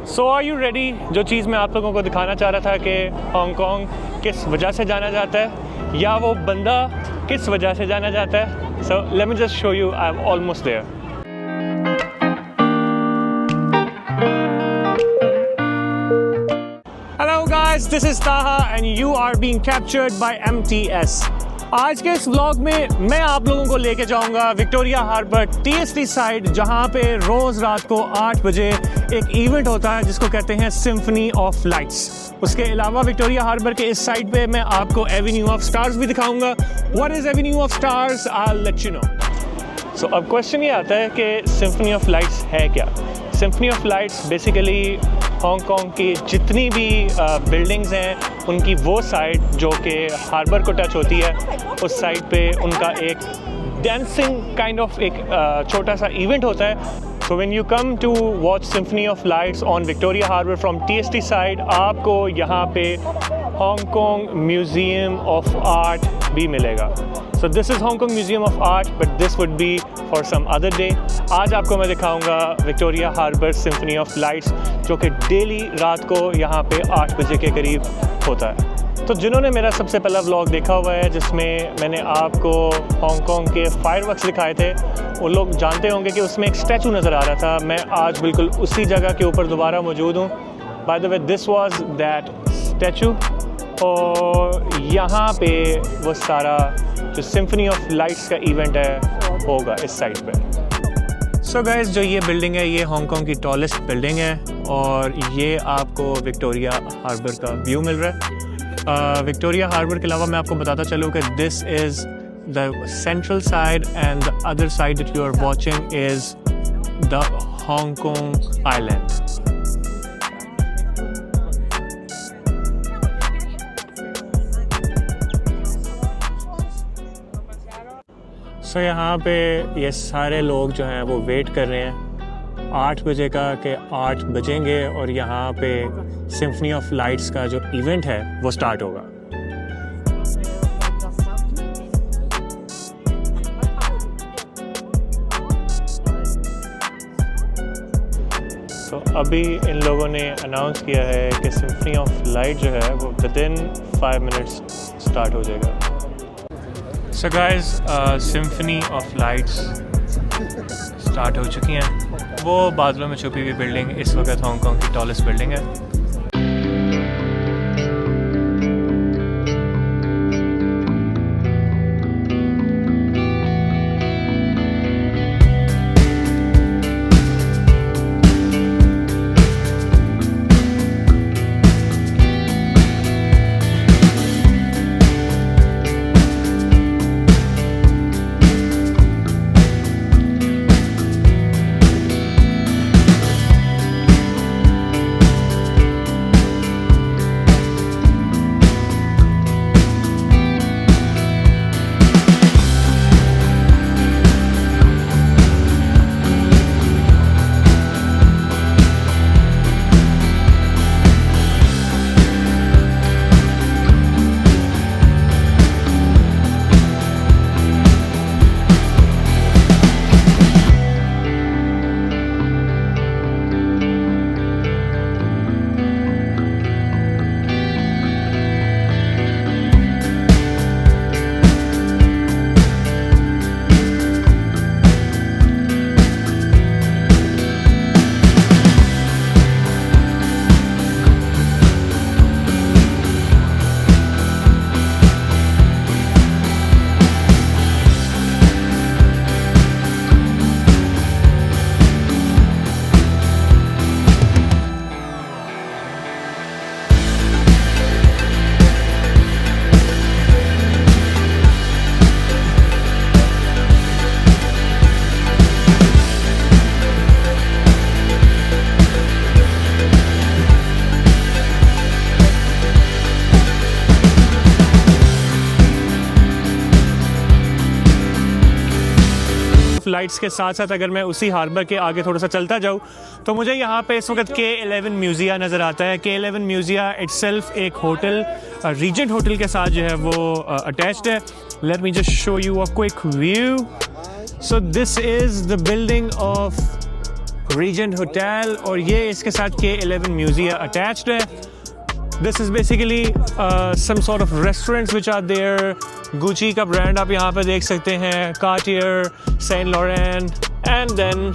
So are you ready? जो चीज़ मैं आप लोगों को दिखाना चाह रहा था कि हांगकांग किस वजह से जाना जाता है या वो बंदा किस वजह से जाना जाता है। So let me just show you, I am almost there. Hello guys, this is Taha and you are being captured by MTS। आज के इस व्लॉग में मैं आप लोगों को लेके जाऊंगा विक्टोरिया हार्बर TST साइड, जहां पे रोज़ रात को 8 बजे एक इवेंट होता है जिसको कहते हैं सिम्फनी ऑफ लाइट्स। उसके अलावा विक्टोरिया हार्बर के इस साइड पे मैं आपको एवेन्यू ऑफ स्टार्स भी दिखाऊंगा। What is avenue of stars? I will let you know. So अब क्वेश्चन ये आता है कि सिम्फनी ऑफ लाइट्स है क्या? Symphony of lights basically Hong Kong की जितनी भी बिल्डिंग्स हैं उनकी वो साइड जो कि हार्बर को टच होती है, उस साइड पे उनका एक डांसिंग काइंड ऑफ एक छोटा सा इवेंट होता है। So when you come to watch symphony of lights on Victoria Harbour from TST side, आपको यहाँ पे हांगकांग म्यूज़ियम ऑफ आर्ट भी मिलेगा। So this is Hong Kong museum of art, but this would be for some other day. आज आपको मैं दिखाऊंगा Victoria Harbour symphony of lights, जो कि डेली रात को यहाँ पे 8 बजे के करीब होता है। तो जिन्होंने मेरा सबसे पहला व्लॉग देखा हुआ है जिसमें मैंने आपको हांगकांग के फायरवर्क्स दिखाए थे, वो लोग जानते होंगे कि उसमें एक स्टैचू नज़र आ रहा था। मैं आज बिल्कुल उसी जगह के ऊपर दोबारा मौजूद हूँ। By the way, this was that statue, और यहाँ पे वो सारा जो सिम्फनी ऑफ लाइट्स का इवेंट है होगा इस साइड पे। सो गाइस, जो ये बिल्डिंग है ये हांगकांग की टॉलेस्ट बिल्डिंग है, और ये आपको विक्टोरिया हार्बर का व्यू मिल रहा है। विक्टोरिया हार्बर के अलावा मैं आपको बताता चलूँ कि this is the central side and the other side that you are watching is the Hong Kong island. So यहाँ पे ये सारे लोग जो हैं वो वेट कर रहे हैं 8 बजे का कि 8 बजेंगे और यहाँ पे सिम्फनी ऑफ लाइट्स का जो इवेंट है वो स्टार्ट होगा। तो अभी इन लोगों ने अनाउंस किया है कि सिम्फनी ऑफ लाइट जो है वो विदिन 5 मिनट्स स्टार्ट हो जाएगा। So guys, symphony of lights start हो चुकी हैं। वो बादलों में छुपी हुई बिल्डिंग इस वक्त हांगकांग की टॉलेस्ट बिल्डिंग है। लाइट्स के साथ साथ अगर मैं उसी हार्बर के आगे थोड़ा सा चलता जाऊँ तो मुझे यहाँ पे इस वक्त K11 म्यूजिया नज़र आता है। K11 म्यूजिया इटसेल्फ एक होटल, रीजेंट होटल के साथ जो है वो अटैच्ड है। Let me just show you a quick view. So this is the building of Regent hotel और ये इसके साथ K11 म्यूजियम अटैच्ड है. This is basically some sort of restaurants which are there. Gucci का brand आप यहाँ पे देख सकते हैं, Cartier, Saint Laurent, and then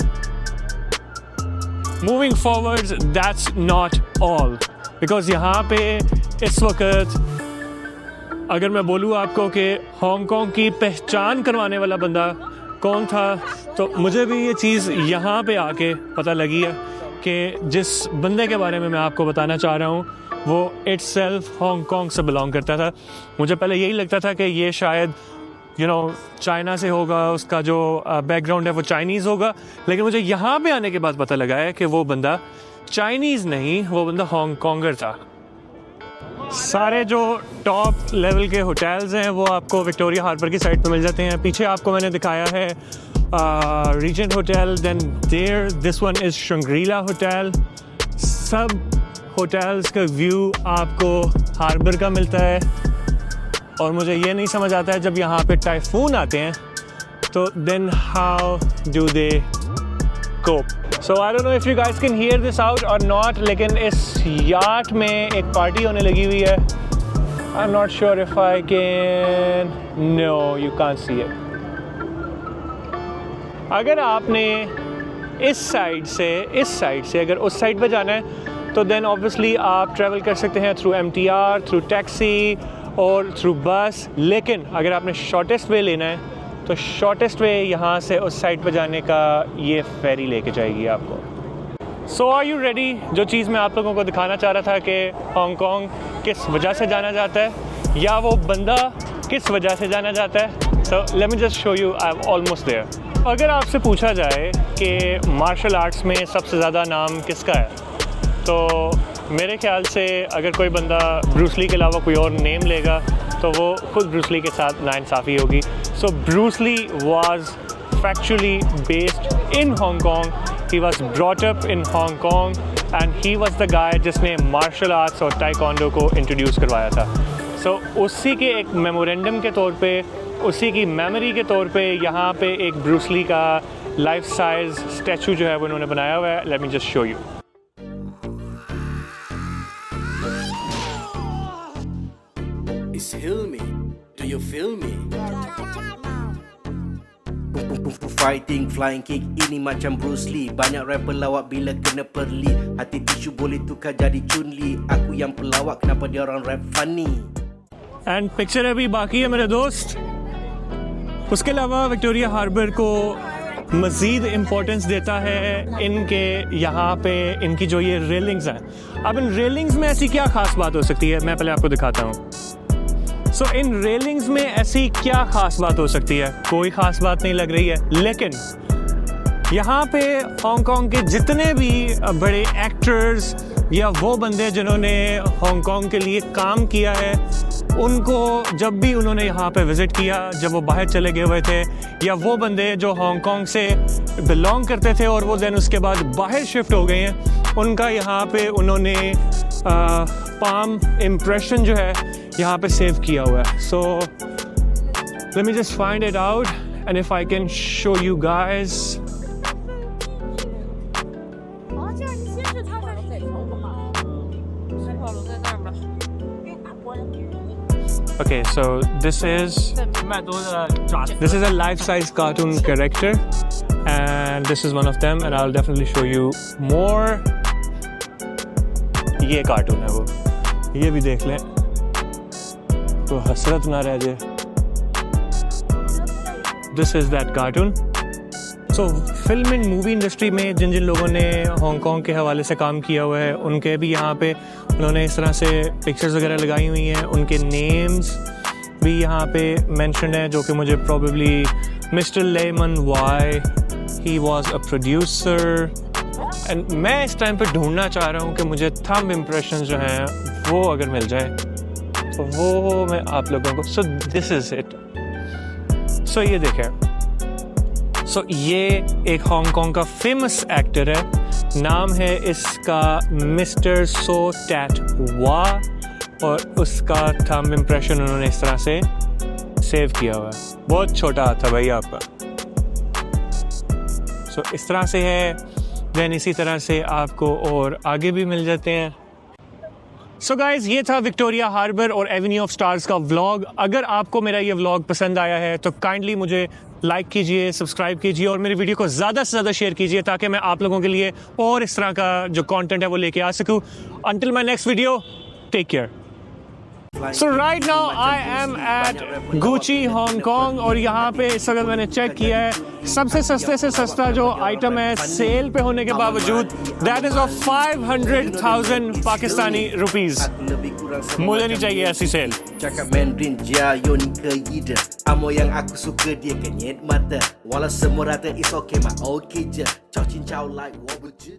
moving forwards that's not all, because यहाँ पे इस वक्त अगर मैं बोलूँ आपको कि हांगकांग की पहचान करवाने वाला बंदा कौन था, तो मुझे भी ये चीज़ यहाँ पे आके पता लगी है कि जिस बंदे के बारे में मैं आपको बताना चाह रहा हूँ वो इटसेल्फ हांगकांग से बिलोंग करता था. मुझे पहले यही लगता था कि ये शायद चाइना से होगा, उसका जो बैकग्राउंड है वो चाइनीज़ होगा, लेकिन मुझे यहाँ पे आने के बाद पता लगा है कि वो बंदा चाइनीज़ नहीं, वो बंदा हांगकांगर था. सारे जो टॉप लेवल के होटल्स हैं वो आपको विक्टोरिया हार्बर की साइड पे मिल जाते हैं. पीछे आपको मैंने दिखाया है Regent hotel, then there this one is Shangri La hotel. सब होटल्स का व्यू आपको हार्बर का मिलता है और मुझे ये नहीं समझ आता है जब यहाँ पे टाइफून आते हैं तो then how do they cope. So I don't know if you guys can hear this out और नॉट, लेकिन इस यार्ड में एक पार्टी होने लगी हुई है. I am not sure if I can, no you can't see it. अगर आपने इस साइड से अगर उस साइड पे जाना है तो देन ऑब्वियसली आप ट्रैवल कर सकते हैं थ्रू MTR, थ्रू टैक्सी और थ्रू बस. लेकिन अगर आपने शॉर्टेस्ट वे लेना है तो शॉर्टेस्ट वे यहाँ से उस साइड पर जाने का ये फेरी लेके जाएगी आपको. सो आर यू रेडी? जो चीज़ मैं आप लोगों को दिखाना चाह रहा था कि हांगकांग किस वजह से जाना जाता है या वो बंदा किस वजह से जाना जाता है. So let me just show you, I am almost there. अगर आपसे पूछा जाए कि मार्शल आर्ट्स में सबसे ज़्यादा नाम किसका है, तो मेरे ख्याल से अगर कोई बंदा ब्रूस ली के अलावा कोई और नेम लेगा तो वो खुद ब्रूस ली के साथ नाइंसाफ़ी होगी. So Bruce Lee was factually based in Hong Kong. He was brought up in Hong Kong and he was the guy जिसने मार्शल आर्ट्स और ताइक्वांडो को इंट्रोड्यूस करवाया था. सो उसी के एक मेमोरेंडम के तौर पे, उसी की मेमोरी के तौर पे यहाँ पे एक ब्रूस ली का लाइफ साइज स्टैचू जो है वो उन्होंने बनाया हुआ है. Let me just show you. Heal me, do you feel me? Fighting, flying kick, ini macam Bruce Lee. Banyak rapper lawak bila kena perli. Hati tisu boleh tukar jadi Chun-Li. Aku yang pelawak, kenapa dia orang rap funny? And picture अभी बाकी है मेरे दोस्त. उसके अलावा Victoria harbour को मज़ीद importance देता है इनके यहाँ पे इनकी जो ये रेलिंग्स हैं. अब इन रेलिंग्स में ऐसी क्या ख़ास बात हो सकती है, मैं पहले आपको दिखाता हूँ. सो इन रेलिंग्स में ऐसी क्या ख़ास बात हो सकती है? कोई ख़ास बात नहीं लग रही है, लेकिन यहाँ पे हांगकांग के जितने भी बड़े एक्टर्स या वो बंदे जिन्होंने हांगकांग के लिए काम किया है, उनको जब भी उन्होंने यहाँ पे विज़िट किया, जब वो बाहर चले गए हुए थे, या वो बंदे जो हांगकांग से बिलोंग करते थे और वो देन उसके बाद बाहर शिफ्ट हो गए हैं, उनका यहाँ पे उन्होंने पाम इम्प्रेशन जो है यहाँ पे सेव किया हुआ है. So let me just find it out and if I can show you guys. Okay, so this is a life-size cartoon character, and this is one of them, and I'll definitely show you more. ये cartoon है वो, ये भी देख लें तो हसरत ना रह जाए. This is that cartoon. So film and movie industry में जिन जिन लोगों ने हांगकांग के हवाले से काम किया हुआ है, उनके भी यहाँ पे उन्होंने इस तरह से पिक्चर्स वगैरह लगाई हुई हैं. उनके नेम्स भी यहाँ पे मेंशन है, जो कि मुझे probably mister Lemon Y, he was a producer. And मैं इस टाइम पे ढूंढना चाह रहा हूँ कि मुझे थंब इम्प्रेशन जो हैं वो अगर मिल जाए तो वो मैं आप लोगों को. So this is it. So ये देखें. सो ये एक हांगकांग का फेमस एक्टर है, नाम है इसका मिस्टर सो टैट वा, और उसका थंब इम्प्रेशन उन्होंने इस तरह से सेव किया हुआ है. बहुत छोटा हाथ था भाई आपका. सो इस तरह से है. दैन इसी तरह से आपको और आगे भी मिल जाते हैं। सो गाइज, ये था विक्टोरिया हार्बर और एवेन्यू ऑफ स्टार्स का व्लॉग। अगर आपको मेरा ये व्लॉग पसंद आया है तो काइंडली मुझे लाइक कीजिए, सब्सक्राइब कीजिए और मेरी वीडियो को ज़्यादा से ज़्यादा शेयर कीजिए ताकि मैं आप लोगों के लिए और इस तरह का जो कंटेंट है वो लेके आ सकूं। Until my next video, take care. So right now I am at Gucci Hong Kong और यहाँ पे इस वक्त मैंने चेक किया है सबसे सस्ते से सस्ता जो आइटम है सेल पे होने के बावजूद that is of 500,000 Pakistani rupees. मुझे नहीं चाहिए ऐसी cell. Cakap Mandarin Jayo ni ke ida Amo yang aku suka dia kenyet mata Walau semua rata is okay mah okay je Ciao cin ciao like wobble je